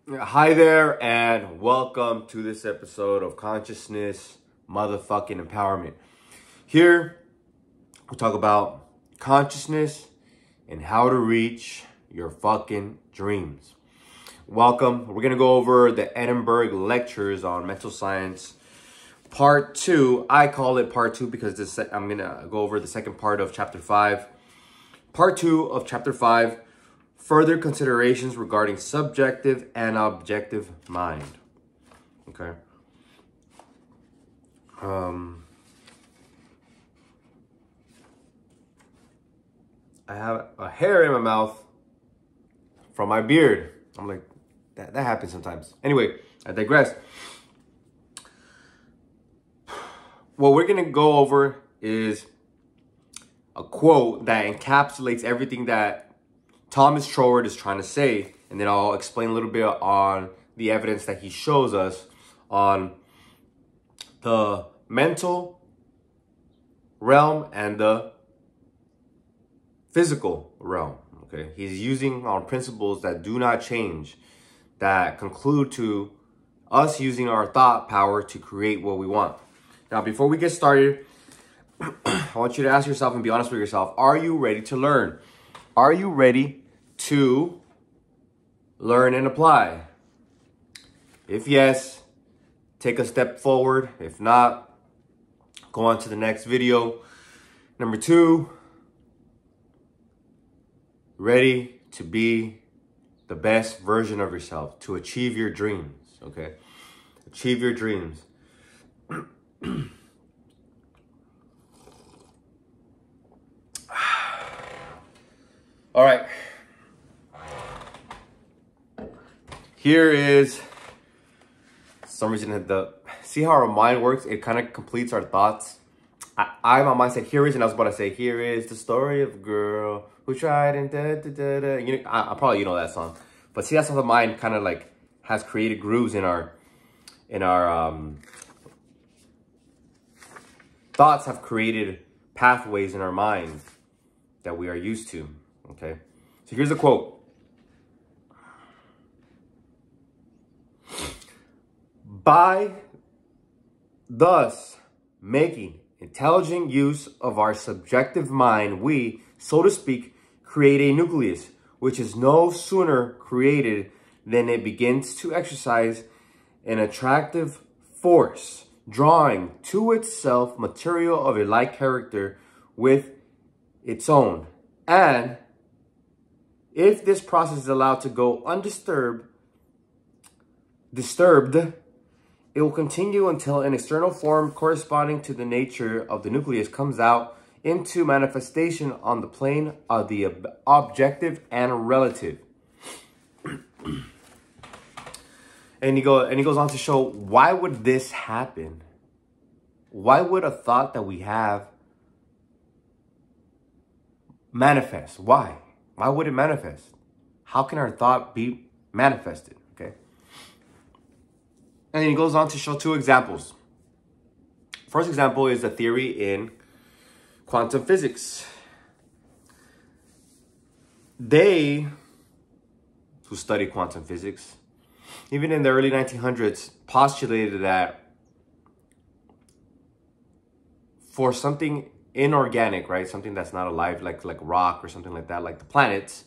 Hi there, and welcome to this episode of Consciousness Motherfucking Empowerment. Here, we talk about consciousness and how to reach your fucking dreams. Welcome. We're going to go over the Edinburg lectures on mental science, part 2. I call it part 2 because I'm going to go over the second part of chapter 5. Part 2 of chapter 5. Further considerations regarding subjective and objective mind. Okay. I have a hair in my mouth from my beard. I'm like, that happens sometimes. Anyway, I digress. What we're going to go over is a quote that encapsulates everything that Thomas Troward is trying to say, and then I'll explain a little bit on the evidence that he shows us on the mental realm and the physical realm. Okay, he's using on principles that do not change, that conclude to us using our thought power to create what we want. Now, before we get started, I want you to ask yourself and be honest with yourself. Are you ready to learn? Are you ready to learn and apply? If yes, take a step forward. If not, go on to the next video. Number 2, ready to be the best version of yourself, to achieve your dreams, okay? Achieve your dreams. All right. Here is, for some reason, see how our mind works? It kind of completes our thoughts. My mind said, here is, and I was about to say, here is the story of a girl who tried and da-da-da-da. You know, I probably, you know that song. But see, that's how the mind kind of like has created grooves in our thoughts have created pathways in our mind that we are used to, okay? So here's a quote. By thus making intelligent use of our subjective mind, we, so to speak, create a nucleus, which is no sooner created than it begins to exercise an attractive force, drawing to itself material of a like character with its own. And if this process is allowed to go disturbed, it will continue until an external form corresponding to the nature of the nucleus comes out into manifestation on the plane of the objective and relative. And he goes on to show, why would this happen? Why would a thought that we have manifest? Why? Why would it manifest? How can our thought be manifested? Okay. And then he goes on to show 2 examples. First example is a theory in quantum physics. They who study quantum physics, even in the early 1900s, postulated that for something inorganic, right, something that's not alive, like rock or something like that, like the planets,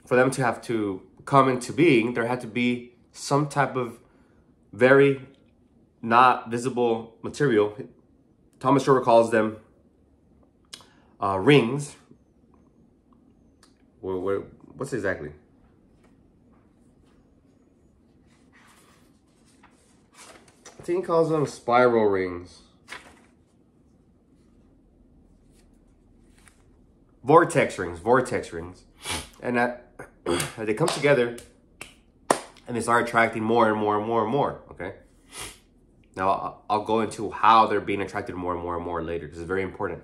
for them to have to come into being, there had to be some type of very not visible material. Thomas Troward calls them rings. What's exactly? I think he calls them spiral rings. Vortex rings. And that they come together and they start attracting more and more and more and more, okay? Now, I'll go into how they're being attracted more and more and more later, because it's very important.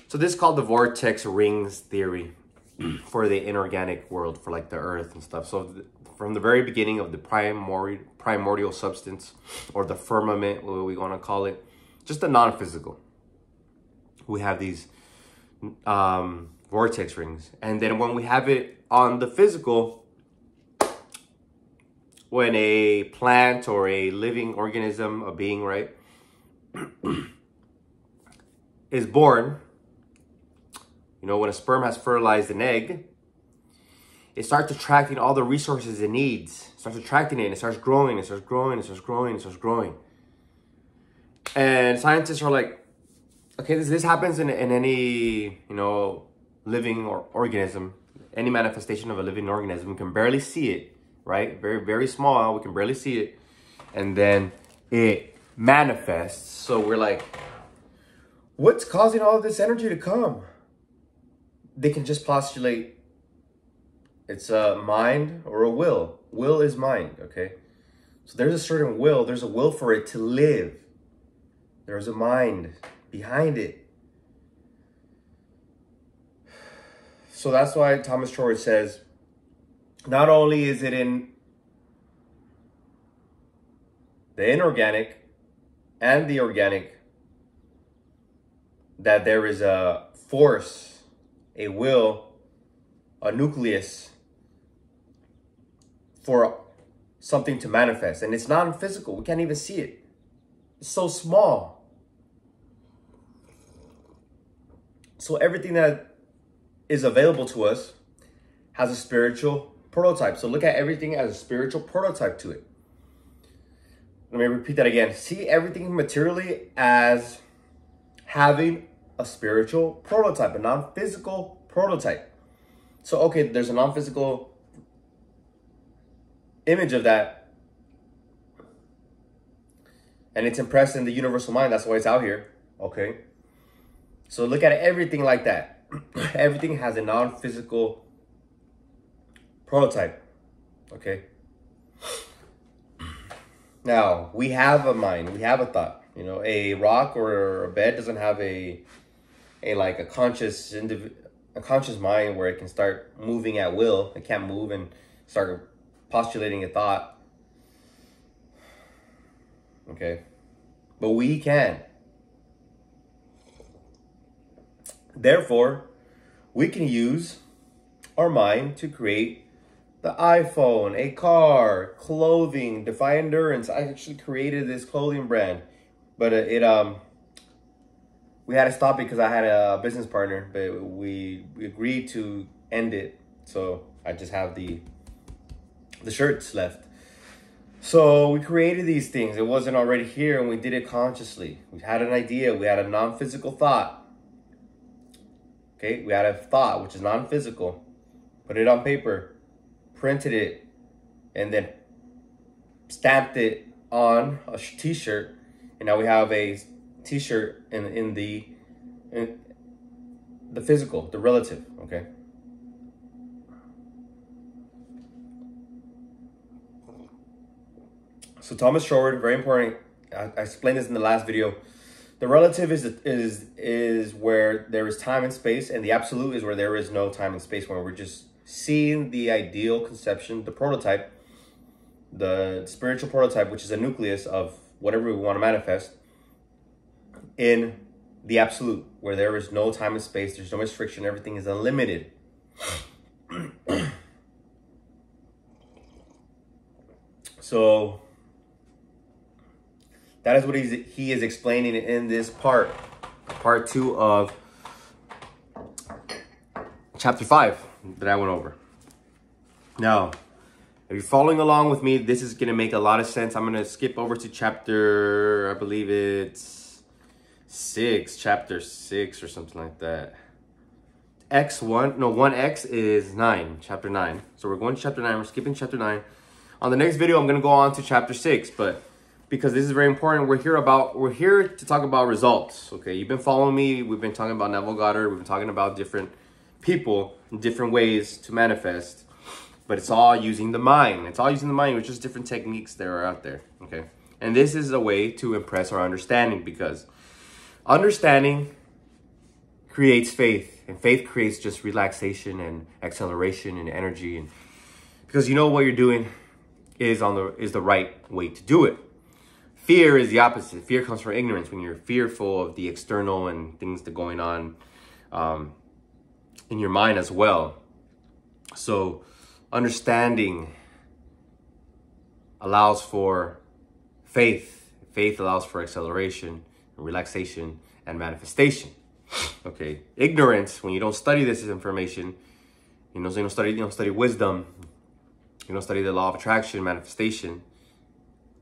So this is called the vortex rings theory for the inorganic world, for like the earth and stuff. So from the very beginning of the primordial substance, or the firmament, what we want to call it, just the non-physical, we have these vortex rings. And then when we have it on the physical, when a plant or a living organism, a being, right, is born, you know, when a sperm has fertilized an egg, it starts attracting all the resources it needs. It starts attracting it, and it starts growing, it starts growing, it starts growing, it starts growing. And scientists are like, okay, this happens in any, you know, living or organism, any manifestation of a living organism. We can barely see it, right? Very, very small, we can barely see it. And then it manifests. So we're like, what's causing all this energy to come? They can just postulate it's a mind or a will. Will is mind, okay? So there's a certain will. There's a will for it to live. There's a mind behind it. So that's why Thomas Troward says, not only is it in the inorganic and the organic that there is a force, a will, a nucleus for something to manifest. And it's non-physical. We can't even see it. It's so small. So everything that is available to us has a spiritual prototype. So look at everything as a spiritual prototype to it. Let me repeat that again. See everything materially as having a spiritual prototype, a non-physical prototype. So, okay, there's a non-physical image of that. And it's impressed in the universal mind. That's why it's out here. Okay. So look at everything like that. Everything has a non-physical prototype. Okay. Now, we have a mind. We have a thought. You know, a rock or a bed doesn't have a conscious mind where it can start moving at will. It can't move and start postulating a thought. Okay. But we can. Therefore, we can use our mind to create the iPhone, a car, clothing, Defy Endurance. I actually created this clothing brand, but we had to stop it because I had a business partner, but we agreed to end it. So I just have the shirts left. So we created these things. It wasn't already here, and we did it consciously. We had an idea. We had a non-physical thought. Okay, we had a thought, which is non-physical. Put it on paper, printed it, and then stamped it on a t-shirt. And now we have a t-shirt in the physical, the relative, okay? So Thomas Troward, very important. I explained this in the last video. The relative is where there is time and space, and the absolute is where there is no time and space, when we're just seeing the ideal conception, the prototype, the spiritual prototype, which is a nucleus of whatever we want to manifest, in the absolute, where there is no time and space, there's no restriction, everything is unlimited. So that is what he is explaining in this part 2 of chapter 5 that I went over. Now, if you're following along with me, this is going to make a lot of sense. I'm going to skip over to chapter, I believe it's 6, chapter 6 or something like that. 1x is 9, chapter 9. So we're going to chapter 9. We're skipping chapter 9. On the next video, I'm going to go on to chapter 6, but because this is very important, we're here to talk about results. Okay, you've been following me. We've been talking about Neville Goddard. We've been talking about different people, different ways to manifest, but it's all using the mind. It's all using the mind, which is different techniques that are out there. Okay, and this is a way to impress our understanding, because understanding creates faith, and faith creates just relaxation and acceleration and energy, and because you know what you're doing is the right way to do it. Fear is the opposite. Fear comes from ignorance, when you're fearful of the external and things that are going on in your mind as well. So understanding allows for faith. Faith allows for acceleration, relaxation, and manifestation. Okay, ignorance, when you don't study this information, so you don't study wisdom, you don't study the law of attraction, manifestation,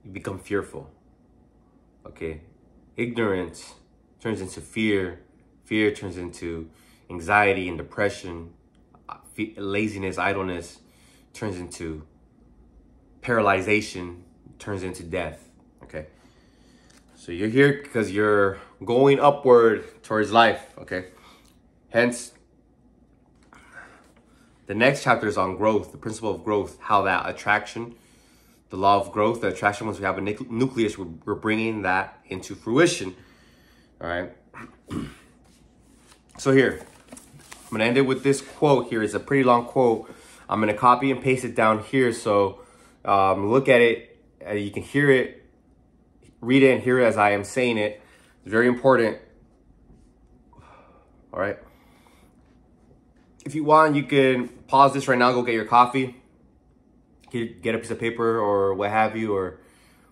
you become fearful. Okay, ignorance turns into fear. Fear turns into anxiety and depression. Laziness, idleness turns into paralyzation, turns into death. Okay, so you're here because you're going upward towards life. Okay, hence the next chapter is on growth, the principle of growth, how that attraction, the law of growth, the attraction, once we have a nucleus, we're bringing that into fruition. All right. So here, I'm going to end it with this quote here. It's a pretty long quote. I'm going to copy and paste it down here. So look at it. You can hear it, read it, and hear it as I am saying it. It's very important. All right. If you want, you can pause this right now, go get your coffee, get a piece of paper or what have you, or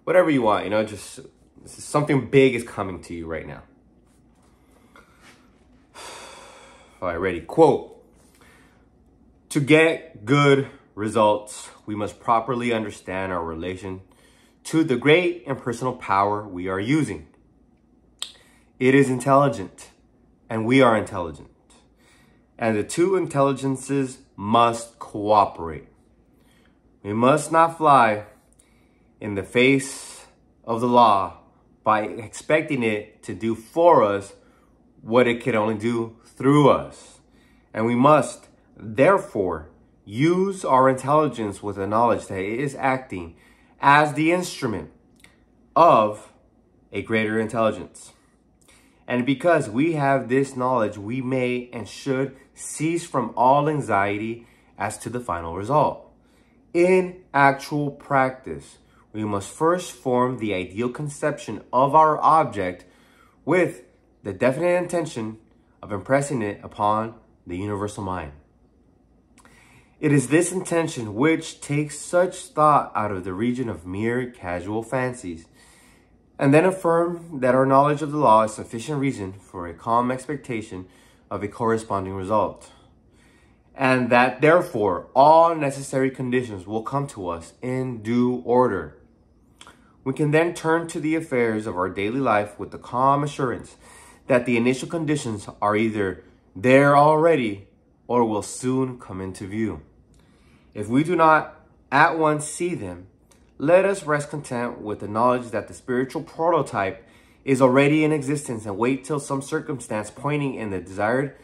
whatever you want, just something big is coming to you right now. All right, ready. Quote, to get good results, we must properly understand our relation to the great impersonal power we are using. It is intelligent, and we are intelligent. And the two intelligences must cooperate. We must not fly in the face of the law by expecting it to do for us what it can only do through us. And we must, therefore, use our intelligence with the knowledge that it is acting as the instrument of a greater intelligence. And because we have this knowledge, we may and should cease from all anxiety as to the final result. In actual practice, we must first form the ideal conception of our object with the definite intention of impressing it upon the universal mind. It is this intention which takes such thought out of the region of mere casual fancies, and then affirm that our knowledge of the law is sufficient reason for a calm expectation of a corresponding result, and that therefore all necessary conditions will come to us in due order. We can then turn to the affairs of our daily life with the calm assurance that the initial conditions are either there already or will soon come into view. If we do not at once see them, let us rest content with the knowledge that the spiritual prototype is already in existence and wait till some circumstance pointing in the desired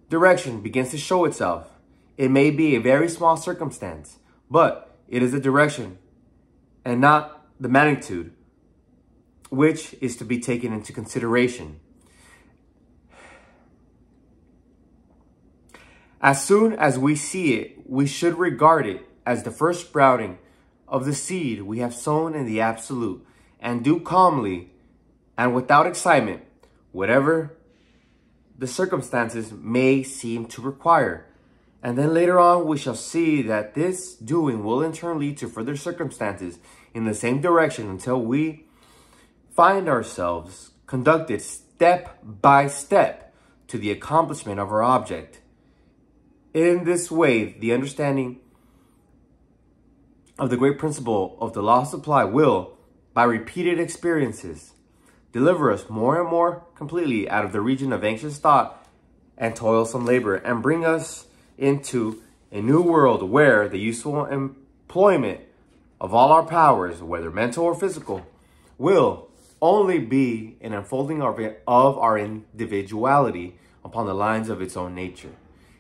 direction begins to show itself. It may be a very small circumstance, but it is a direction and not the magnitude which is to be taken into consideration. As soon as we see it, we should regard it as the first sprouting of the seed we have sown in the absolute, and do calmly and without excitement whatever the circumstances may seem to require. And then later on, we shall see that this doing will in turn lead to further circumstances in the same direction until we find ourselves conducted step by step to the accomplishment of our object. In this way, the understanding of the great principle of the law of supply will, by repeated experiences, deliver us more and more completely out of the region of anxious thought and toilsome labor, and bring us into a new world where the useful employment of all our powers, whether mental or physical, will only be an unfolding of our individuality upon the lines of its own nature,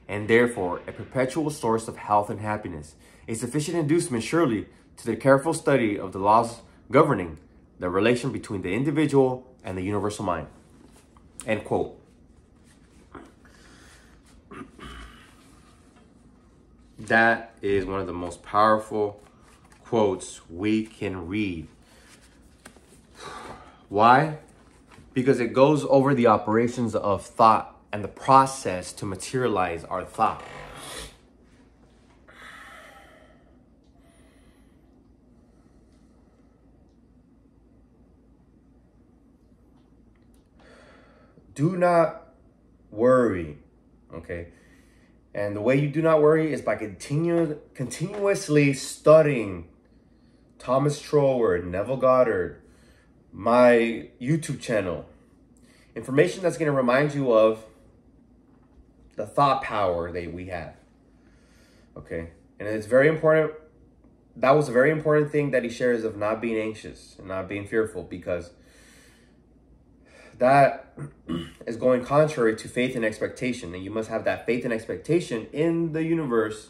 and therefore a perpetual source of health and happiness, a sufficient inducement surely to the careful study of the laws governing the relation between the individual and the universal mind. End quote. That is one of the most powerful quotes we can read. Why? Because it goes over the operations of thought and the process to materialize our thought. do not worry, okay? And the way you do not worry is by continuously studying Thomas Troward, Neville Goddard, my YouTube channel. Information that's going to remind you of the thought power that we have. Okay? And it's very important. That was a very important thing that he shares of not being anxious and not being fearful, because that is going contrary to faith and expectation. And you must have that faith and expectation in the universe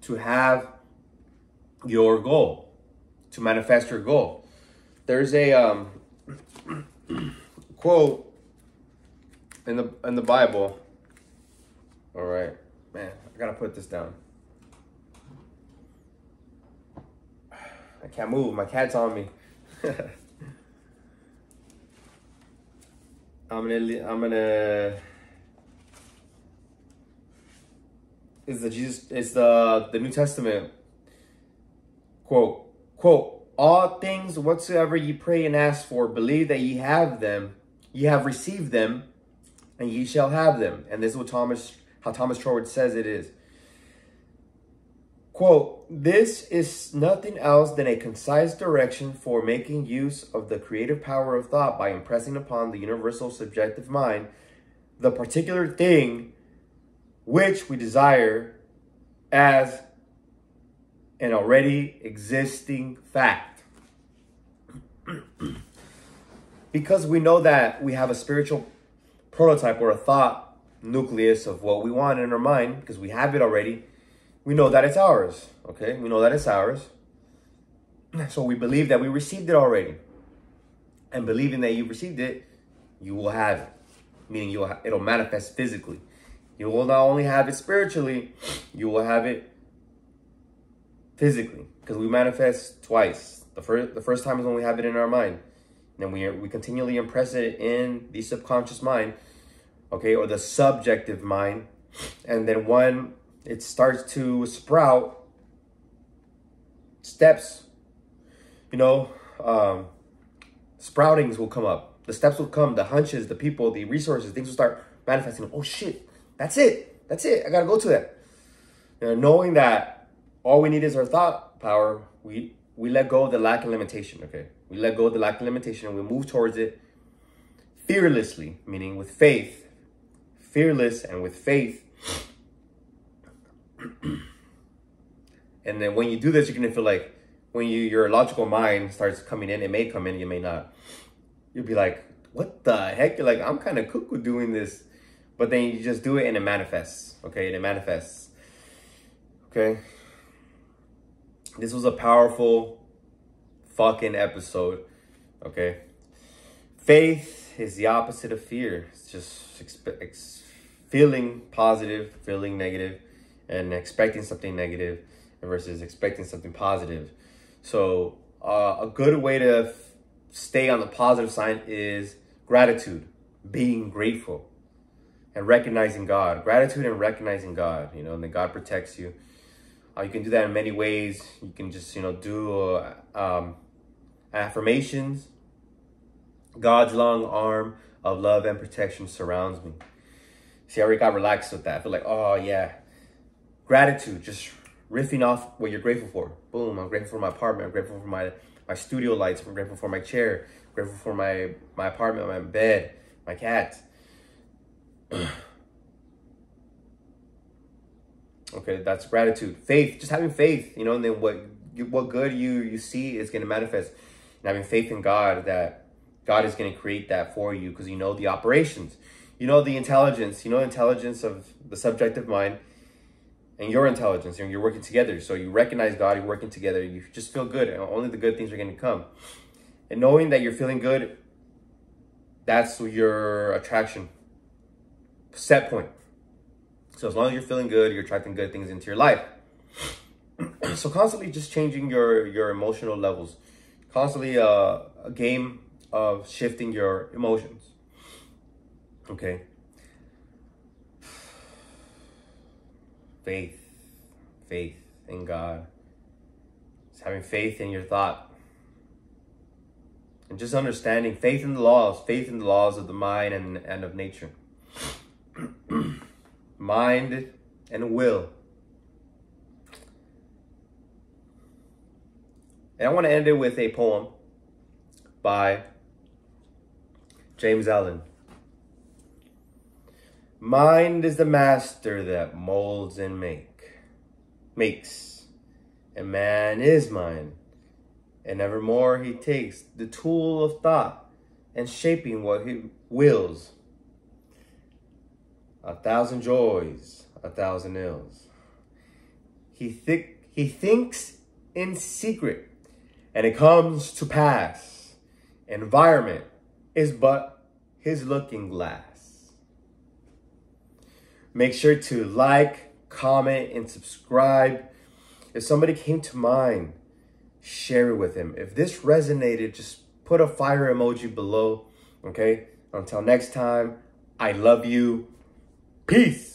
to have your goal, to manifest your goal. There's a quote in the Bible. All right, man, I gotta put this down. I can't move. My cat's on me. I'm gonna. It's the New Testament quote. All things whatsoever ye pray and ask for, believe that ye have them, ye have received them, and ye shall have them. And this is what how Thomas Troward says it is. Quote, this is nothing else than a concise direction for making use of the creative power of thought by impressing upon the universal subjective mind the particular thing which we desire as an already existing fact. Because we know that we have a spiritual prototype or a thought nucleus of what we want in our mind, because we have it already. We know that it's ours, okay? We know that it's ours. So we believe that we received it already. And believing that you received it, you will have it. Meaning it'll manifest physically. You will not only have it spiritually, you will have it physically. Because we manifest twice. The first time is when we have it in our mind. And then we continually impress it in the subconscious mind, okay? Or the subjective mind. And then when it starts to sprout, steps, sproutings will come up. The steps will come, the hunches, the people, the resources, things will start manifesting. Oh shit, that's it. I gotta go to that. Knowing that all we need is our thought power, we let go of the lack of limitation, okay? We let go of the lack of limitation and we move towards it fearlessly, meaning with faith. Fearless and with faith. And then when you do this, you're going to feel like when your logical mind starts coming in, it may come in, you may not. You'll be like, what the heck? You're like, I'm kind of cuckoo doing this. But then you just do it and it manifests. Okay, and it manifests. Okay. This was a powerful fucking episode. Okay. Faith is the opposite of fear. It's just feeling positive, feeling negative, and expecting something negative versus expecting something positive. So a good way to stay on the positive side is gratitude, being grateful, and recognizing God. Gratitude and recognizing God, and then God protects you. You can do that in many ways. You can just, do affirmations. God's long arm of love and protection surrounds me. See, I already got relaxed with that. I feel like, oh yeah. Gratitude, just riffing off what you're grateful for. Boom, I'm grateful for my apartment. I'm grateful for my studio lights. I'm grateful for my chair. I'm grateful for my apartment, my bed, my cat. Okay, that's gratitude. Faith, just having faith, and then what good you see is going to manifest. And having faith in God, that God is going to create that for you, because you know the operations. You know the intelligence. You know the intelligence of the subjective mind and your intelligence. You're working together. So you recognize God, you're working together. You just feel good. And only the good things are going to come. And knowing that you're feeling good, that's your attraction set point. So as long as you're feeling good, you're attracting good things into your life. So constantly just changing your emotional levels. Constantly a game of shifting your emotions. Okay. Faith in God. It's having faith in your thought. And just understanding faith in the laws of the mind and of nature. Mind and will. And I want to end it with a poem by James Allen. Mind is the master that molds and makes. And man is mind. And evermore he takes the tool of thought and shaping what he wills. 1,000 joys, 1,000 ills. He thinks in secret, and it comes to pass. Environment is but his looking glass. Make sure to like, comment, and subscribe. If somebody came to mind, share it with him. If this resonated, just put a fire emoji below. Okay? Until next time, I love you. Peace.